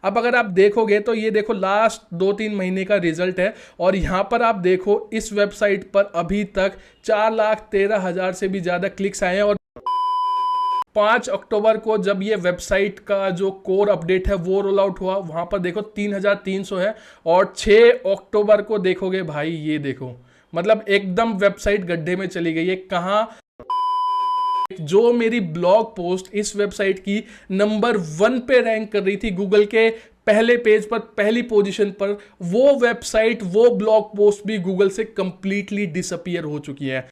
अब अगर आप देखोगे तो ये देखो लास्ट 2-3 महीने का रिजल्ट है, और यहाँ पर आप देखो इस वेबसाइट पर अभी तक 4,13,000 से भी ज़्यादा क्लिक्स आए हैं। और 5 अक्टूबर को जब ये वेबसाइट का जो कोर अपडेट है वो रोल आउट हुआ, वहां पर देखो 3,300 है। और 6 अक्टूबर को देखोगे भाई, ये देखो मतलब एकदम वेबसाइट गड्ढे में चली गई है। कहाँ जो मेरी ब्लॉग पोस्ट इस वेबसाइट की नंबर 1 पे रैंक कर रही थी गूगल के पहले पेज पर, पहली पोजीशन पर, वो वेबसाइट, वो ब्लॉग पोस्ट भी गूगल से कंप्लीटली डिसअपीयर हो चुकी है।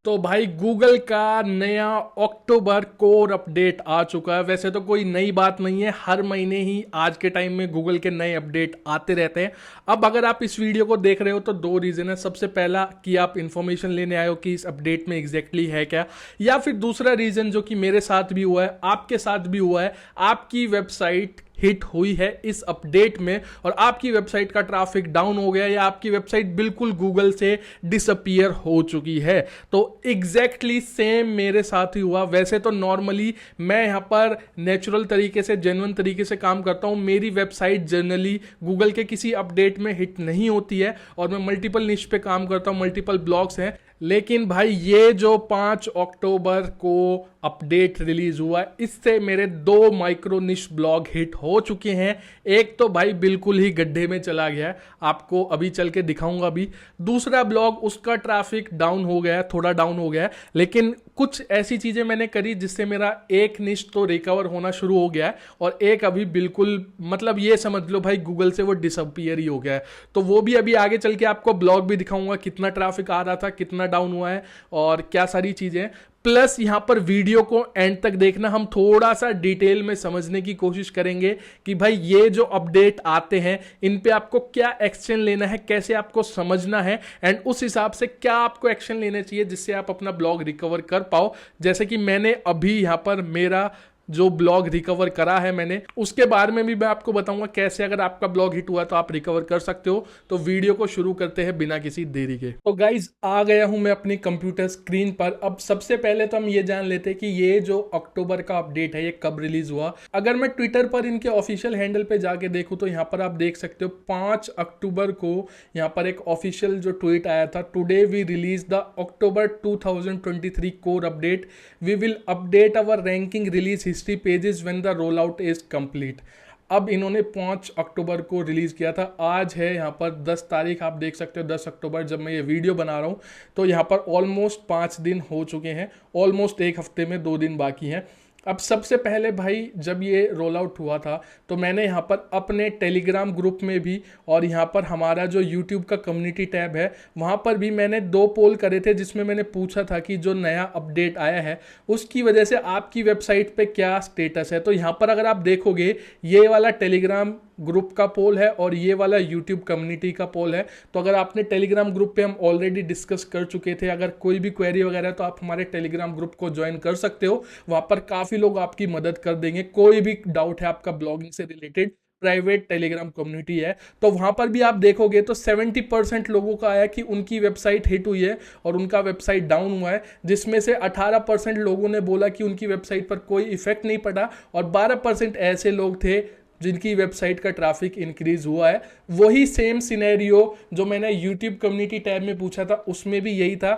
तो भाई गूगल का नया अक्टूबर कोर अपडेट आ चुका है। वैसे तो कोई नई बात नहीं है, हर महीने ही आज के टाइम में गूगल के नए अपडेट आते रहते हैं। अब अगर आप इस वीडियो को देख रहे हो तो दो रीजन है। सबसे पहला कि आप इंफॉर्मेशन लेने आए हो कि इस अपडेट में एग्जैक्टली है क्या, या फिर दूसरा रीजन जो कि मेरे साथ भी हुआ है, आपके साथ भी हुआ है, आपकी वेबसाइट हिट हुई है इस अपडेट में और आपकी वेबसाइट का ट्रैफिक डाउन हो गया या आपकी वेबसाइट बिल्कुल गूगल से डिसअपीयर हो चुकी है। तो एग्जैक्टली सेम मेरे साथ ही हुआ। वैसे तो नॉर्मली मैं यहाँ पर नेचुरल तरीके से, जेन्युइन तरीके से काम करता हूँ। मेरी वेबसाइट जनरली गूगल के किसी अपडेट में हिट नहीं होती है और मैं मल्टीपल निश पे काम करता हूँ, मल्टीपल ब्लॉग्स हैं। लेकिन भाई ये जो 5 अक्टूबर को अपडेट रिलीज हुआ, इससे मेरे 2 माइक्रो निश ब्लॉग हिट हो चुके हैं। एक तो भाई बिल्कुल ही गड्ढे में चला गया है, आपको अभी चल के दिखाऊंगा अभी। दूसरा ब्लॉग, उसका ट्रैफिक डाउन हो गया है, थोड़ा डाउन हो गया है, लेकिन कुछ ऐसी चीजें मैंने करी जिससे मेरा एक निश तो रिकवर होना शुरू हो गया है और एक अभी बिल्कुल, मतलब ये समझ लो भाई गूगल से वो डिसअपीयर ही हो गया है। तो वो भी अभी आगे चल के आपको ब्लॉग भी दिखाऊंगा, कितना ट्रैफिक आ रहा था, कितना डाउन हुआ है और क्या सारी चीजें। प्लस यहां पर वीडियो को एंड तक देखना, हम थोड़ा सा डिटेल में समझने की कोशिश करेंगे कि भाई ये जो अपडेट आते हैं इन पे आपको क्या एक्शन लेना है, कैसे आपको समझना है, एंड उस हिसाब से क्या आपको एक्शन लेने चाहिए जिससे आप अपना ब्लॉग रिकवर कर पाओ। जैसे कि मैंने अभी यहां पर मेरा जो ब्लॉग रिकवर करा है मैंने, उसके बारे में भी मैं आपको बताऊंगा कैसे अगर आपका ब्लॉग हिट हुआ तो आप रिकवर कर सकते हो। तो वीडियो को शुरू करते हैं बिना किसी देरी के। तो गाइज आ गया हूं मैं अपनी कंप्यूटर स्क्रीन पर। अब सबसे पहले तो हम ये जान लेते हैं कि ये जो अक्टूबर का अपडेट है ये कब रिलीज हुआ। अगर मैं ट्विटर पर इनके ऑफिशियल हैंडल पे जाके देखूं तो यहाँ पर आप देख सकते हो 5 अक्टूबर को यहाँ पर एक ऑफिशियल जो ट्वीट आया था, today we release the October 2023 core update, we will update our ranking release history pages when the roll out is complete. अब इन्होंने 5 अक्टूबर को रिलीज किया था। आज है यहाँ पर 10 तारीख, आप देख सकते हो 10 अक्टूबर जब मैं ये वीडियो बना रहा हूँ। तो यहाँ पर ऑलमोस्ट 5 दिन हो चुके हैं, ऑलमोस्ट एक हफ्ते में 2 दिन बाकी हैं। अब सबसे पहले भाई जब ये रोल आउट हुआ था तो मैंने यहाँ पर अपने टेलीग्राम ग्रुप में भी और यहाँ पर हमारा जो यूट्यूब का कम्युनिटी टैब है वहाँ पर भी मैंने 2 पोल करे थे जिसमें मैंने पूछा था कि जो नया अपडेट आया है उसकी वजह से आपकी वेबसाइट पे क्या स्टेटस है। तो यहाँ पर अगर आप देखोगे ये वाला टेलीग्राम ग्रुप का पोल है और ये वाला यूट्यूब कम्युनिटी का पोल है। तो अगर आपने टेलीग्राम ग्रुप पे हम ऑलरेडी डिस्कस कर चुके थे, अगर कोई भी क्वेरी वगैरह है तो आप हमारे टेलीग्राम ग्रुप को ज्वाइन कर सकते हो। वहाँ पर काफ़ी लोग आपकी मदद कर देंगे। कोई भी डाउट है आपका ब्लॉगिंग से रिलेटेड, प्राइवेट टेलीग्राम कम्युनिटी है, तो वहां पर भी आप देखोगे तो 70% लोगों का आया कि उनकी वेबसाइट हिट हुई है और उनका वेबसाइट डाउन हुआ है, जिसमें से 18% लोगों ने बोला कि उनकी वेबसाइट पर कोई इफेक्ट नहीं पड़ा और 12% ऐसे लोग थे जिनकी वेबसाइट का ट्रैफिक इंक्रीज हुआ है। वही सेम सिनेरियो जो मैंने यूट्यूब कम्युनिटी टैब में पूछा था उसमें भी यही था।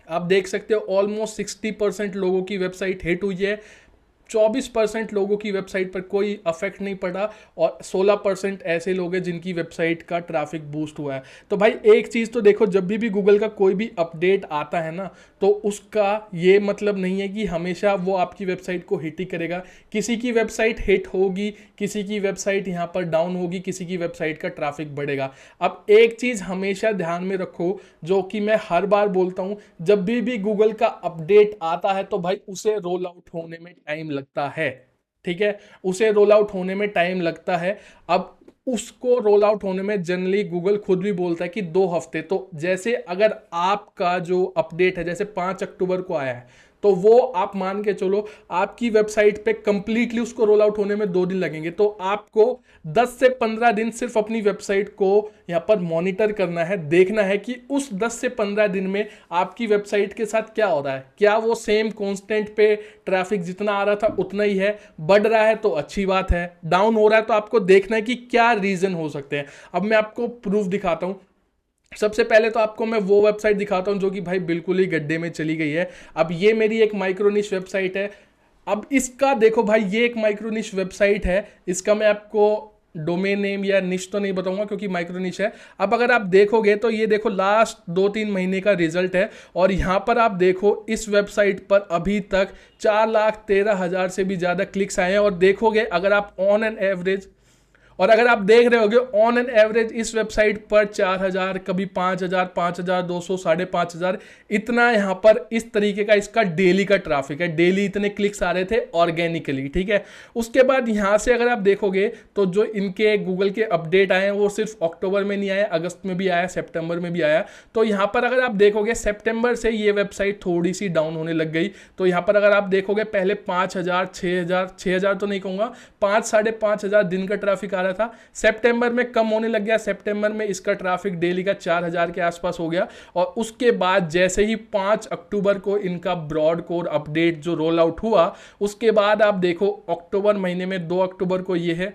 आप देख सकते हो ऑलमोस्ट 60% लोगों की वेबसाइट हिट हुई है, 24% लोगों की वेबसाइट पर कोई अफेक्ट नहीं पड़ा और 16% ऐसे लोग हैं जिनकी वेबसाइट का ट्रैफिक बूस्ट हुआ है। तो भाई एक चीज़ तो देखो, जब भी गूगल का कोई भी अपडेट आता है ना तो उसका ये मतलब नहीं है कि हमेशा वो आपकी वेबसाइट को हिट ही करेगा। किसी की वेबसाइट हिट होगी, किसी की वेबसाइट यहाँ पर डाउन होगी, किसी की वेबसाइट का ट्रैफिक बढ़ेगा। अब एक चीज़ हमेशा ध्यान में रखो जो कि मैं हर बार बोलता हूँ, जब भी गूगल का अपडेट आता है तो भाई उसे रोल आउट होने में टाइम लगता है। ठीक है, उसे रोल आउट होने में टाइम लगता है। अब उसको रोल आउट होने में जनरली गूगल खुद भी बोलता है कि 2 हफ्ते। तो जैसे अगर आपका जो अपडेट है जैसे 5 अक्टूबर को आया है तो वो आप मान के चलो आपकी वेबसाइट पे कंप्लीटली उसको रोल आउट होने में 2 दिन लगेंगे। तो आपको 10 से 15 दिन सिर्फ अपनी वेबसाइट को यहां पर मॉनिटर करना है, देखना है कि उस 10 से 15 दिन में आपकी वेबसाइट के साथ क्या हो रहा है। क्या वो सेम कांस्टेंट पे ट्रैफिक जितना आ रहा था उतना ही है, बढ़ रहा है तो अच्छी बात है, डाउन हो रहा है तो आपको देखना है कि क्या रीजन हो सकते हैं। अब मैं आपको प्रूफ दिखाता हूं। सबसे पहले तो आपको मैं वो वेबसाइट दिखाता हूं जो कि भाई बिल्कुल ही गड्ढे में चली गई है। अब ये मेरी एक माइक्रोनिश वेबसाइट है। अब इसका देखो भाई, ये एक माइक्रोनिश वेबसाइट है, इसका मैं आपको डोमेन नेम या निश तो नहीं बताऊंगा क्योंकि माइक्रोनिश है। अब अगर आप देखोगे तो ये देखो लास्ट 2-3 महीने का रिजल्ट है, और यहां पर आप देखो इस वेबसाइट पर अभी तक 4,13,000 से भी ज़्यादा क्लिक्स आए हैं। और देखोगे अगर आप ऑन एन एवरेज, और अगर आप देख रहे होगे ऑन एन एवरेज इस वेबसाइट पर 4,000, कभी 5,000, 5,200, 5,500 इतना यहाँ पर इस तरीके का इसका डेली का ट्रैफिक है। डेली इतने क्लिक्स आ रहे थे ऑर्गेनिकली, ठीक है। उसके बाद यहाँ से अगर आप देखोगे तो जो इनके गूगल के अपडेट आए हैं वो सिर्फ अक्टूबर में नहीं आया, अगस्त में भी आया, सितंबर में भी आया। तो यहाँ पर अगर आप देखोगे सितंबर से ये वेबसाइट थोड़ी सी डाउन होने लग गई। तो यहाँ पर अगर आप देखोगे पहले 5,000, 6,000 तो नहीं कहूँगा, 5-5,500 दिन का ट्रैफिक रहा था। सितंबर में कम होने लग गया, सितंबर में इसका ट्रैफिक डेली का 4,000 के आसपास हो गया। और उसके बाद जैसे ही 5 अक्टूबर को इनका ब्रॉड कोर अपडेट जो रोल आउट हुआ, उसके बाद आप देखो अक्टूबर महीने में 2 अक्टूबर को ये है,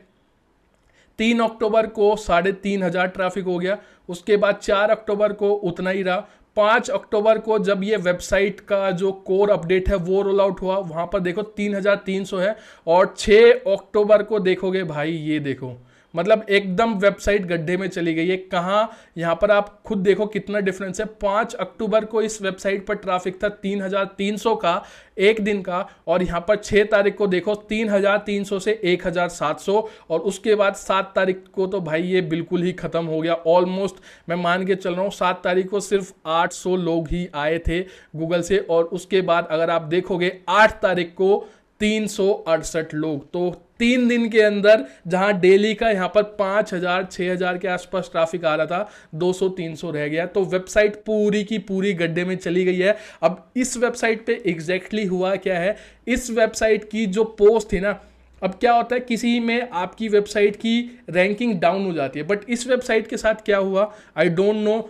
3 अक्टूबर को 3,500 ट्रैफिक हो गया। उसके बाद 4 अक्टूबर को उतना ही रहा। 5 अक्टूबर को जब ये वेबसाइट का जो कोर अपडेट है वो रोल आउट हुआ, वहां पर देखो 3,300 है। और 6 अक्टूबर को देखोगे भाई, ये देखो मतलब एकदम वेबसाइट गड्ढे में चली गई है। कहाँ, यहाँ पर आप खुद देखो कितना डिफरेंस है। 5 अक्टूबर को इस वेबसाइट पर ट्रैफिक था 3,300 का एक दिन का, और यहाँ पर 6 तारीख को देखो 3,300 से 1,700, और उसके बाद 7 तारीख को तो भाई ये बिल्कुल ही खत्म हो गया। ऑलमोस्ट मैं मान के चल रहा हूँ 7 तारीख को सिर्फ 800 लोग ही आए थे गूगल से, और उसके बाद अगर आप देखोगे 8 तारीख को 368 लोग। तो 3 दिन के अंदर जहां डेली का यहां पर 5,000, 6,000 के आसपास ट्रैफिक आ रहा था, 200-300 रह गया। तो वेबसाइट पूरी की पूरी गड्ढे में चली गई है। अब इस वेबसाइट पे एग्जैक्टली हुआ क्या है, इस वेबसाइट की जो पोस्ट थी ना, अब क्या होता है किसी में आपकी वेबसाइट की रैंकिंग डाउन हो जाती है, बट इस वेबसाइट के साथ क्या हुआ आई डोंट नो।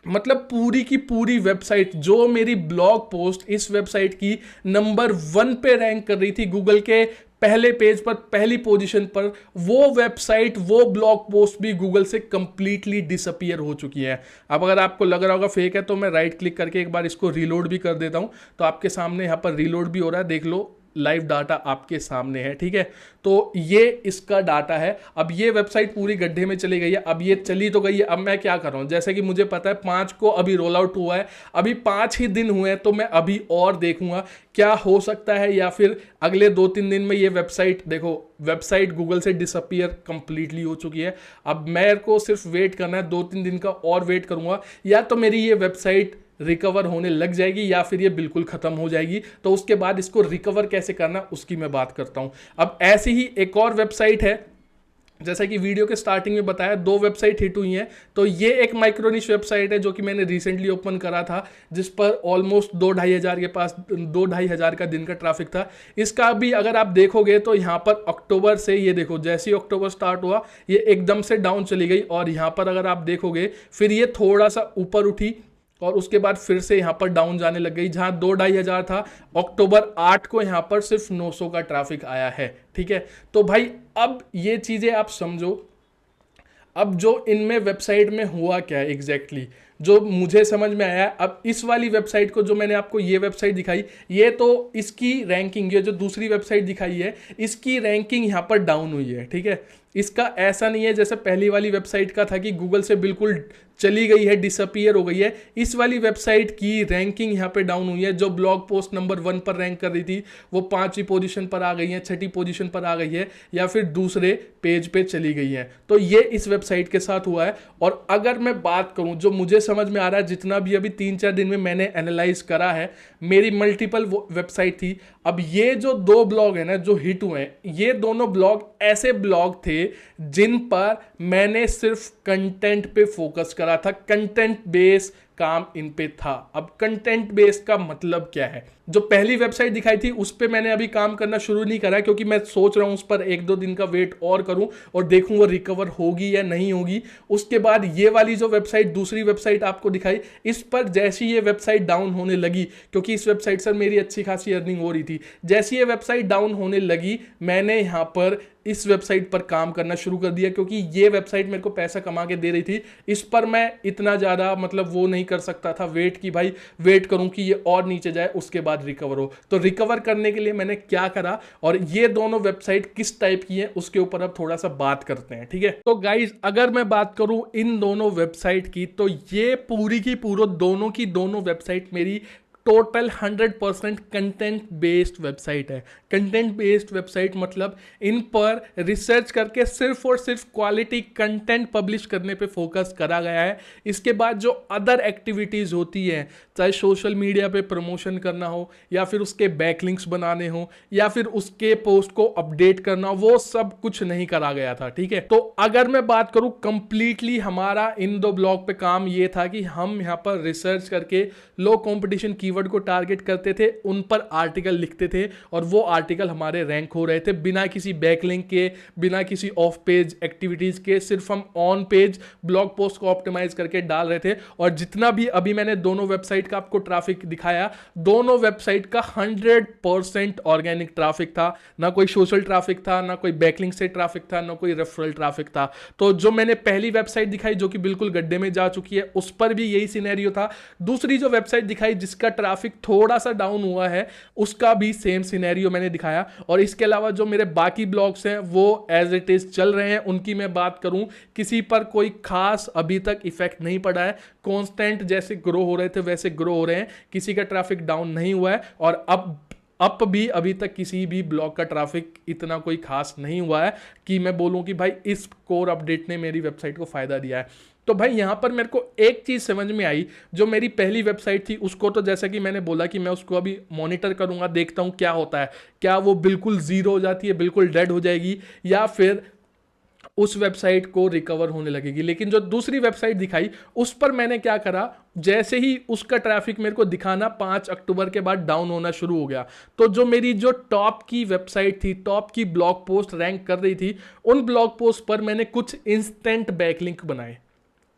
मतलब पूरी की पूरी वेबसाइट, जो मेरी ब्लॉग पोस्ट इस वेबसाइट की नंबर 1 पे रैंक कर रही थी गूगल के पहले पेज पर, पहली पोजीशन पर, वो वेबसाइट, वो ब्लॉग पोस्ट भी गूगल से कंप्लीटली डिसअपीयर हो चुकी है। अब अगर आपको लग रहा होगा फेक है तो मैं राइट क्लिक करके एक बार इसको रीलोड भी कर देता हूं, तो आपके सामने यहां पर रीलोड भी हो रहा है, देख लो लाइव डाटा आपके सामने है, ठीक है। तो ये इसका डाटा है। अब ये वेबसाइट पूरी गड्ढे में चली गई है। अब ये चली तो गई है, अब मैं क्या कर रहा हूं, जैसे कि मुझे पता है 5 को अभी रोल आउट हुआ है, अभी 5 ही दिन हुए हैं, तो मैं अभी और देखूंगा क्या हो सकता है, या फिर अगले 2-3 दिन में ये वेबसाइट, देखो वेबसाइट गूगल से डिसअपीयर कंप्लीटली हो चुकी है। अब मेरे को सिर्फ वेट करना है, 2-3 दिन का और वेट करूंगा, या तो मेरी ये वेबसाइट रिकवर होने लग जाएगी या फिर ये बिल्कुल खत्म हो जाएगी। तो उसके बाद इसको रिकवर कैसे करना उसकी मैं बात करता हूं। अब ऐसी ही एक और वेबसाइट है, जैसा कि वीडियो के स्टार्टिंग में बताया 2 वेबसाइट हिट हुई हैं। तो ये एक माइक्रोनिश वेबसाइट है जो कि मैंने रिसेंटली ओपन करा था, जिस पर ऑलमोस्ट 2-2,5 हज़ार के पास 2-2,5 हज़ार का दिन का ट्रैफिक था। इसका भी अगर आप देखोगे तो यहाँ पर अक्टूबर से, ये देखो जैसे ही अक्टूबर स्टार्ट हुआ ये एकदम से डाउन चली गई, और यहाँ पर अगर आप देखोगे फिर ये थोड़ा सा ऊपर उठी और उसके बाद फिर से यहां पर डाउन जाने लग गई। जहां 2-2,5 हज़ार था, अक्टूबर 8 को यहां पर सिर्फ 900 का ट्रैफिक आया है, ठीक है। तो भाई अब ये चीजें आप समझो। अब जो इनमें वेबसाइट में हुआ क्या है एग्जैक्टली, जो मुझे समझ में आया। अब इस वाली वेबसाइट को, जो मैंने आपको ये वेबसाइट दिखाई, ये तो इसकी रैंकिंग, ये जो दूसरी वेबसाइट दिखाई है इसकी रैंकिंग यहाँ पर डाउन हुई है, ठीक है। इसका ऐसा नहीं है जैसे पहली वाली वेबसाइट का था कि गूगल से बिल्कुल चली गई है, डिसअपीयर हो गई है। इस वाली वेबसाइट की रैंकिंग यहाँ पे डाउन हुई है। जो ब्लॉग पोस्ट नंबर 1 पर रैंक कर रही थी वो 5वीं पोजीशन पर आ गई है, 6ठी पोजीशन पर आ गई है, या फिर दूसरे पेज पे चली गई है। तो ये इस वेबसाइट के साथ हुआ है। और अगर मैं बात करूं, जो मुझे समझ में आ रहा है, जितना भी अभी 3-4 दिन में मैंने एनालाइज करा है, मेरी मल्टीपल वेबसाइट थी। अब ये जो 2 ब्लॉग है ना जो हिट हुए हैं, ये दोनों ब्लॉग ऐसे ब्लॉग थे जिन पर मैंने सिर्फ कंटेंट पे फोकस करा था, कंटेंट बेस काम इन पे था। अब कंटेंट बेस्ड का मतलब क्या है? जो पहली वेबसाइट दिखाई थी उस पे मैंने अभी काम करना शुरू नहीं करा, क्योंकि मैं सोच रहा हूं उस पर 1-2 दिन का वेट और करूं और देखूं वो रिकवर होगी या नहीं होगी। उसके बाद ये वाली जो वेबसाइट, दूसरी वेबसाइट आपको दिखाई, इस पर जैसी ये वेबसाइट डाउन होने लगी, क्योंकि इस वेबसाइट से मेरी अच्छी खासी अर्निंग हो रही थी, जैसी ये वेबसाइट डाउन होने लगी मैंने यहाँ पर इस वेबसाइट पर काम करना शुरू कर दिया, क्योंकि ये वेबसाइट मेरे को पैसा कमा के दे रही थी। इस पर मैं इतना ज़्यादा मतलब वो नहीं कर सकता था वेट कि भाई वेट करूं कि ये और नीचे जाए उसके बाद रिकवर हो। तो रिकवर करने के लिए मैंने क्या करा और ये दोनों वेबसाइट किस टाइप की है उसके ऊपर अब थोड़ा सा बात करते हैं, ठीक है। तो गाइज अगर मैं बात करूं इन दोनों वेबसाइट की, तो ये पूरी की पूरी दोनों की दोनों वेबसाइट मेरी टोटल 100% कंटेंट बेस्ड वेबसाइट है। कंटेंट बेस्ड वेबसाइट मतलब इन पर रिसर्च करके सिर्फ और सिर्फ क्वालिटी कंटेंट पब्लिश करने पे फोकस करा गया है। इसके बाद जो अदर एक्टिविटीज़ होती हैं, चाहे सोशल मीडिया पे प्रमोशन करना हो या फिर उसके बैकलिंक्स बनाने हो या फिर उसके पोस्ट को अपडेट करना हो, वो सब कुछ नहीं करा गया था, ठीक है। तो अगर मैं बात करूं कंप्लीटली हमारा इन दो ब्लॉग पे काम ये था कि हम यहाँ पर रिसर्च करके लो कंपटीशन कीवर्ड को टारगेट करते थे, उन पर आर्टिकल लिखते थे और वो आर्टिकल हमारे रैंक हो रहे थे बिना किसी बैकलिंक के, बिना किसी ऑफ पेज एक्टिविटीज के। सिर्फ हम ऑन पेज ब्लॉग पोस्ट को ऑप्टिमाइज करके डाल रहे थे। और जितना भी अभी मैंने दोनों वेबसाइट का आपको ट्रैफिक दिखाया, दोनों वेबसाइट का 100% ऑर्गेनिक ट्रैफिक था, ना कोई सोशल ट्रैफिक था, ना कोई बैकलिंक से ट्रैफिक था, ना कोई रेफरल ट्रैफिक था। तो जो मैंने पहली वेबसाइट दिखाई जो कि बिल्कुल गड्ढे में जा चुकी है, उस पर भी यही सिनेरियो था। दूसरी जो वेबसाइट दिखाई जिसका ट्रैफिक थोड़ा सा डाउन हुआ है, उसका भी सेम सिनेरियो मैंने दिखाया। और इसके अलावा जो मेरे बाकी ब्लॉग्स हैं वो एज इट इज चल रहे हैं। उनकी मैं बात करूं, किसी पर कोई खास अभी तक इफेक्ट नहीं पड़ा है, कांस्टेंट जैसे ग्रो हो रहे थे वैसे ग्रो हो रहे हैं, किसी का ट्रैफिक डाउन नहीं हुआ है। और अब भी अभी तक किसी भी ब्लॉग का ट्रैफिक इतना कोई खास नहीं हुआ है कि मैं बोलूं कि भाई इस कोर अपडेट ने मेरी वेबसाइट को फायदा दिया है। तो भाई यहां पर मेरे को एक चीज समझ में आई, जो मेरी पहली वेबसाइट थी उसको तो जैसा कि मैंने बोला कि मैं उसको अभी मॉनिटर करूंगा, देखता हूं क्या होता है, क्या वो बिल्कुल जीरो हो जाती है, बिल्कुल डेड हो जाएगी, या फिर उस वेबसाइट को रिकवर होने लगेगी। लेकिन जो दूसरी वेबसाइट दिखाई उस पर मैंने क्या करा, जैसे ही उसका ट्रैफिक मेरे को दिखाना 5 अक्टूबर के बाद डाउन होना शुरू हो गया, तो जो मेरी जो टॉप की वेबसाइट थी, टॉप की ब्लॉग पोस्ट रैंक कर रही थी, उन ब्लॉग पोस्ट पर मैंने कुछ इंस्टेंट बैकलिंक बनाए,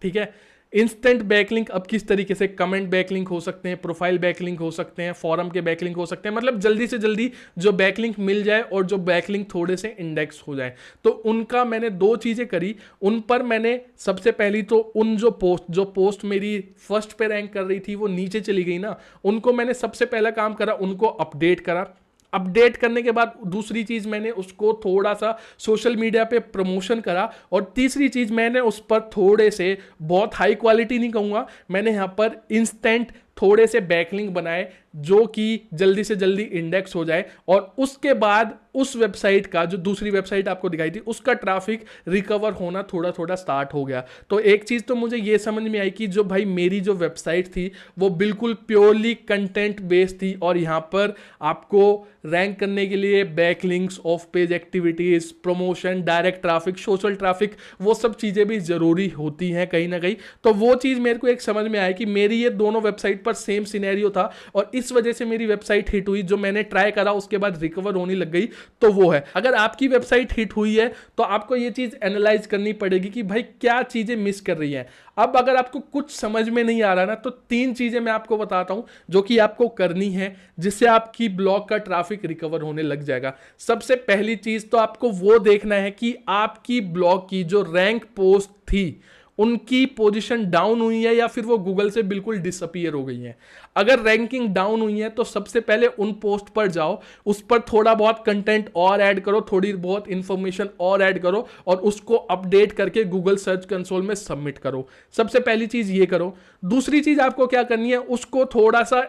ठीक है। इंस्टेंट बैकलिंक अब किस तरीके से, कमेंट बैकलिंक हो सकते हैं, प्रोफाइल बैकलिंक हो सकते हैं, फॉरम के बैकलिंक हो सकते हैं, मतलब जल्दी से जल्दी जो बैकलिंक मिल जाए और जो बैकलिंक थोड़े से इंडेक्स हो जाए। तो उनका मैंने 2 चीजें करी। उन पर मैंने सबसे पहली तो उन जो पोस्ट मेरी फर्स्ट पे रैंक कर रही थी वो नीचे चली गई ना, उनको मैंने सबसे पहला काम करा, उनको अपडेट करा। अपडेट करने के बाद दूसरी चीज मैंने उसको थोड़ा सा सोशल मीडिया पे प्रमोशन करा। और तीसरी चीज मैंने उस पर थोड़े से, बहुत हाई क्वालिटी नहीं कहूंगा, मैंने यहां पर इंस्टेंट थोड़े से बैकलिंक बनाए जो कि जल्दी से जल्दी इंडेक्स हो जाए। और उसके बाद उस वेबसाइट का, जो दूसरी वेबसाइट आपको दिखाई थी, उसका ट्रैफिक रिकवर होना थोड़ा थोड़ा स्टार्ट हो गया। तो एक चीज तो मुझे ये समझ में आई कि जो भाई मेरी जो वेबसाइट थी वो बिल्कुल प्योरली कंटेंट बेस्ड थी, और यहां पर आपको रैंक करने के लिए backlinks, of page activities, promotion, direct traffic, social traffic, वो सब चीजें भी जरूरी होती हैं कहीं ना कहीं। तो वो चीज मेरे को एक समझ में आई कि मेरी ये दोनों वेबसाइट पर सेम सिनेरियो था और इस वजह से मेरी वेबसाइट हिट हुई। जो मैंने ट्राई करा उसके बाद रिकवर होने लग गई। तो वो है, अगर आपकी वेबसाइट हिट हुई है तो आपको ये चीज एनालाइज करनी पड़ेगी कि भाई क्या चीजें मिस कर रही हैं। अब अगर आपको कुछ समझ में नहीं आ रहा ना, तो 3 चीजें मैं आपको बताता हूं जो कि आपको करनी है, जिससे आपकी ब्लॉग का ट्रैफिक रिकवर होने लग जाएगा। सबसे पहली चीज तो आपको वो देखना है कि आपकी ब्लॉग की जो रैंक पोस्ट थी उनकी पोजीशन डाउन हुई है या फिर वो गूगल से बिल्कुल डिसअपीयर हो गई है। अगर रैंकिंग डाउन हुई है तो सबसे पहले उन पोस्ट पर जाओ, उस पर थोड़ा बहुत कंटेंट और ऐड करो, थोड़ी बहुत इंफॉर्मेशन और ऐड करो और उसको अपडेट करके गूगल सर्च कंसोल में सबमिट करो। सबसे पहली चीज ये करो। दूसरी चीज आपको क्या करनी है, उसको थोड़ा सा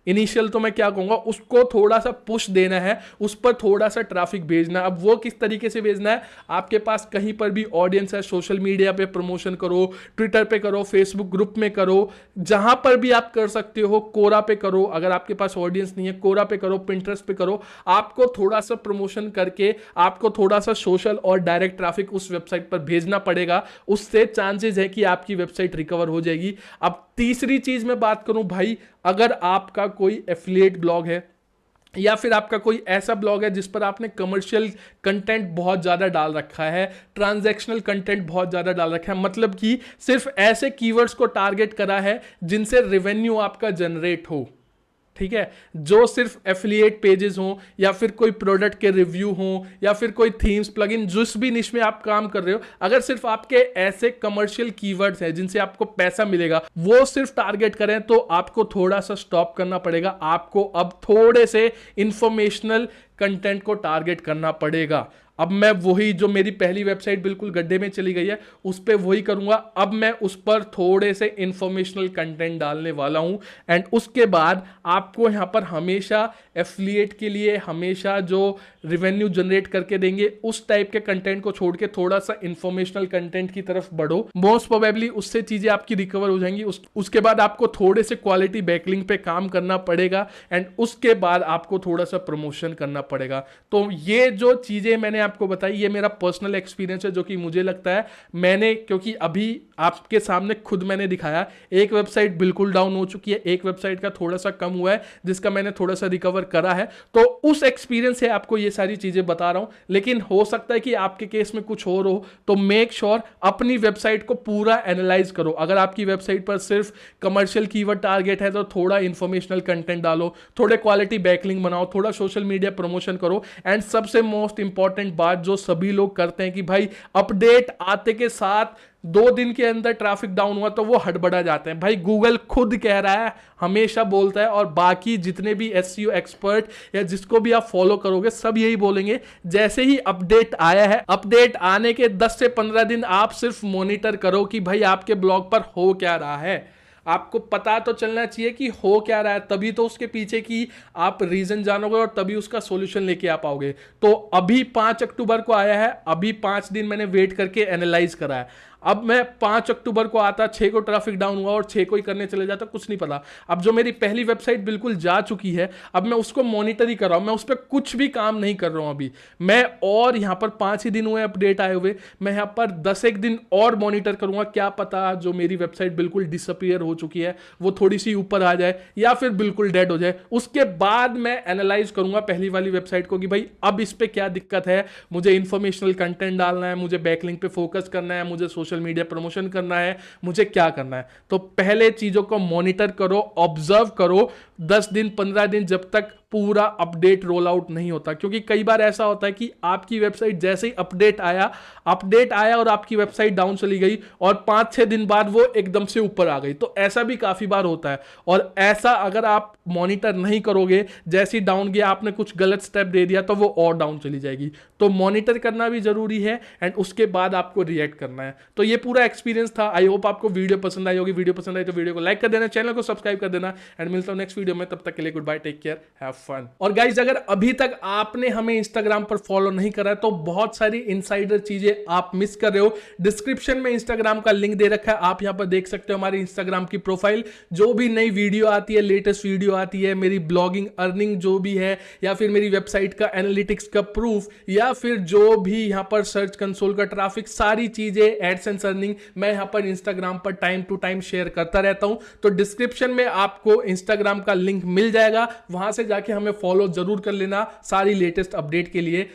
इनिशियल तो मैं क्या कहूंगा, उसको थोड़ा सा पुश देना है, उस पर थोड़ा सा ट्रैफिक भेजना। अब वो किस तरीके से भेजना है, आपके पास कहीं पर भी ऑडियंस है, सोशल मीडिया पे प्रमोशन करो, ट्विटर पे करो, फेसबुक ग्रुप में करो, जहां पर भी आप कर सकते हो। कोरा पे करो, अगर आपके पास ऑडियंस नहीं है कोरा पे करो, पिंटरेस्ट पे करो। आपको थोड़ा सा प्रमोशन करके आपको थोड़ा सा सोशल और डायरेक्ट ट्रैफिक उस वेबसाइट पर भेजना पड़ेगा। उससे चांसेस है कि आपकी वेबसाइट रिकवर हो जाएगी। अब तीसरी चीज मैं बात करूं भाई, अगर आपका कोई एफिलिएट ब्लॉग है या फिर आपका कोई ऐसा ब्लॉग है जिस पर आपने कमर्शियल कंटेंट बहुत ज़्यादा डाल रखा है, ट्रांजैक्शनल कंटेंट बहुत ज़्यादा डाल रखा है, मतलब कि सिर्फ ऐसे कीवर्ड्स को टारगेट करा है जिनसे रेवेन्यू आपका जनरेट हो, ठीक है, जो सिर्फ एफिलिएट पेजेस हो या फिर कोई प्रोडक्ट के रिव्यू हो या फिर कोई थीम्स प्लगइन, जिस भी निश में आप काम कर रहे हो, अगर सिर्फ आपके ऐसे कमर्शियल कीवर्ड्स हैं जिनसे आपको पैसा मिलेगा वो सिर्फ टारगेट करें, तो आपको थोड़ा सा स्टॉप करना पड़ेगा। आपको अब थोड़े से इंफॉर्मेशनल कंटेंट को टारगेट करना पड़ेगा। अब मैं वही, जो मेरी पहली वेबसाइट बिल्कुल गड्ढे में चली गई है, उस पर वही करूंगा। अब मैं उस पर थोड़े से इंफॉर्मेशनल कंटेंट डालने वाला हूं एंड उसके बाद आपको यहां पर हमेशा एफिलिएट के लिए हमेशा जो रिवेन्यू जनरेट करके देंगे उस टाइप के कंटेंट को छोड़ के थोड़ा सा इंफॉर्मेशनल कंटेंट की तरफ बढ़ो। मोस्ट प्रोबेबली उससे चीजें आपकी रिकवर हो जाएंगी। उसके बाद आपको थोड़े से क्वालिटी बैकलिंक पे काम करना पड़ेगा एंड उसके बाद आपको थोड़ा सा प्रमोशन करना पड़ेगा। तो ये जो चीजें मैंने आपको बताई, ये मेरा पर्सनल एक्सपीरियंस है, जो कि मुझे लगता है मैंने, क्योंकि अभी आपके सामने खुद मैंने दिखाया, एक वेबसाइट बिल्कुल डाउन हो चुकी है, एक वेबसाइट का थोड़ा सा कम हुआ है जिसका मैंने थोड़ा सा रिकवर करा है। तो उस एक्सपीरियंस से आपको ये सारी चीजें बता रहा हूं, लेकिन हो सकता है कि आपके केस में कुछ और हो, तो मेक श्योर अपनी वेबसाइट को पूरा एनालाइज करो। अगर आपकी वेबसाइट पर सिर्फ कमर्शियल कीवर्ड टारगेट है तो थोड़ा इंफॉर्मेशनल कंटेंट डालो, थोड़े क्वालिटी बैकलिंक बनाओ, थोड़ा सोशल मीडिया प्रमोशन करो एंड सबसे मोस्ट इंपॉर्टेंट बात जो सभी लोग करते हैं कि भाई अपडेट आते के साथ 2 दिन के अंदर ट्रैफिक डाउन हुआ तो वो हड़बड़ा जाते हैं। भाई गूगल खुद कह रहा है, हमेशा बोलता है, और बाकी जितने भी एसईओ एक्सपर्ट या जिसको भी आप फॉलो करोगे सब यही बोलेंगे, जैसे ही अपडेट आया है, अपडेट आने के 10 से 15 दिन आप सिर्फ मॉनिटर करो कि भाई आपके ब्लॉग पर हो क्या रहा है। आपको पता तो चलना चाहिए कि हो क्या रहा है, तभी तो उसके पीछे की आप रीजन जानोगे और तभी उसका सॉल्यूशन लेके आ पाओगे। तो अभी 5 अक्टूबर को आया है, अभी 5 दिन मैंने वेट करके एनालाइज करा है। अब मैं 5 अक्टूबर को आता, 6 को ट्रैफिक डाउन हुआ और 6 को ही करने चले जाता, कुछ नहीं पता। अब जो मेरी पहली वेबसाइट बिल्कुल जा चुकी है, अब मैं उसको मॉनिटर ही कर रहा हूं, मैं उस पर कुछ भी काम नहीं कर रहा हूं अभी मैं। और यहां पर 5 ही दिन हुए अपडेट आए हुए, मैं यहां पर 10 दिन और मॉनिटर करूंगा। क्या पता जो मेरी वेबसाइट बिल्कुल डिसअपीयर हो चुकी है वो थोड़ी सी ऊपर आ जाए या फिर बिल्कुल डेड हो जाए। उसके बाद मैं एनालाइज करूंगा पहली वाली वेबसाइट को कि भाई अब इस पर क्या दिक्कत है, मुझे इंफॉर्मेशनल कंटेंट डालना है, मुझे बैकलिंक पे फोकस करना है, मुझे सोशल मीडिया प्रमोशन करना है, मुझे क्या करना है। तो पहले चीजों को मॉनिटर करो, ऑब्जर्व करो 10 दिन 15 दिन, जब तक पूरा अपडेट रोल आउट नहीं होता। क्योंकि कई बार ऐसा होता है कि आपकी वेबसाइट जैसे ही अपडेट आया और आपकी वेबसाइट डाउन चली गई और 5-6 दिन बाद वो एकदम से ऊपर आ गई। तो ऐसा भी काफी बार होता है, और ऐसा अगर आप मॉनिटर नहीं करोगे, जैसे ही डाउन गया आपने कुछ गलत स्टेप दे दिया तो वो और डाउन चली जाएगी। तो मॉनिटर करना भी जरूरी है एंड उसके बाद आपको रिएक्ट करना है। तो ये पूरा एक्सपीरियंस था। आई होप आपको वीडियो पसंद आई होगी। वीडियो पसंद आई तो वीडियो को लाइक कर देना, चैनल को सब्सक्राइब कर देना एंड मिलता हूं नेक्स्ट वीडियो में। तब तक के लिए goodbye, take care, have fun. और गाइज अगर अभी तक आपने हमें इंस्टाग्राम पर फॉलो नहीं करा है तो बहुत सारी इनसाइडर चीजें आप मिस कर रहे हो। डिस्क्रिप्शन में इंस्टाग्राम का लिंक दे रखा है, आप यहां पर देख सकते हो हमारी इंस्टाग्राम की प्रोफाइल। जो भी नई वीडियो आती है, लेटेस्ट वीडियो आती है, मेरी ब्लॉगिंग अर्निंग जो भी है, या फिर मेरी वेबसाइट का एनालिटिक्स का प्रूफ, या फिर जो भी यहां पर सर्च कंसोल का ट्रैफिक, सारी चीजें एडसेंस अर्निंग मैं यहां पर इंस्टाग्राम पर टाइम टू टाइम शेयर करता रहता हूं। तो डिस्क्रिप्शन में आपको इंस्टाग्राम का लिंक मिल जाएगा, वहां से जाके हमें फॉलो जरूर कर लेना सारी लेटेस्ट अपडेट के लिए।